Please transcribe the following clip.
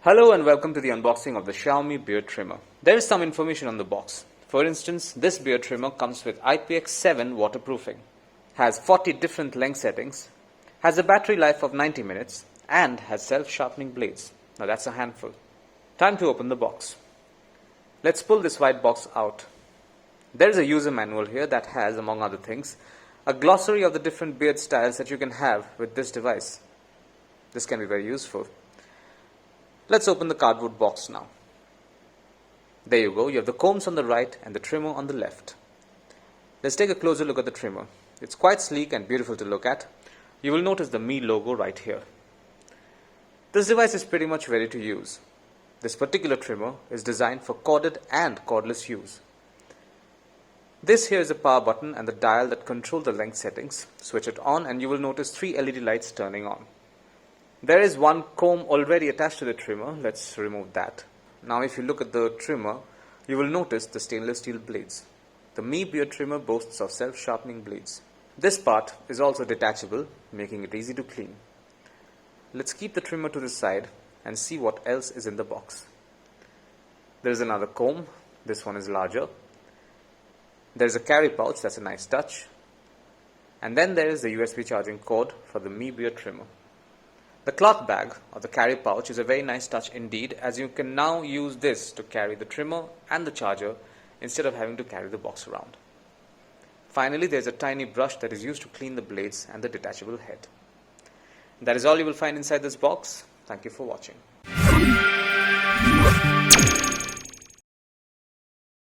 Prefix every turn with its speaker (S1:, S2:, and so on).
S1: Hello and welcome to the unboxing of the Xiaomi beard trimmer. There is some information on the box. For instance, this beard trimmer comes with IPX7 waterproofing, has 40 different length settings, has a battery life of 90 minutes, and has self-sharpening blades. Now that's a handful. Time to open the box. Let's pull this white box out. There is a user manual here that has, among other things, a glossary of the different beard styles that you can have with this device. This can be very useful. Let's open the cardboard box now. There you go, you have the combs on the right and the trimmer on the left. Let's take a closer look at the trimmer. It's quite sleek and beautiful to look at. You will notice the Mi logo right here. This device is pretty much ready to use. This particular trimmer is designed for corded and cordless use. This here is a power button and the dial that control the length settings. Switch it on and you will notice 3 LED lights turning on. There is one comb already attached to the trimmer. Let's remove that. Now if you look at the trimmer, you will notice the stainless steel blades. The Mi beard trimmer boasts of self-sharpening blades. This part is also detachable, making it easy to clean. Let's keep the trimmer to the side and see what else is in the box. There is another comb. This one is larger. There is a carry pouch. That's a nice touch. And then there is the USB charging cord for the Mi beard trimmer. The cloth bag or the carry pouch is a very nice touch indeed, as you can now use this to carry the trimmer and the charger instead of having to carry the box around. Finally, there is a tiny brush that is used to clean the blades and the detachable head. That is all you will find inside this box. Thank you for watching.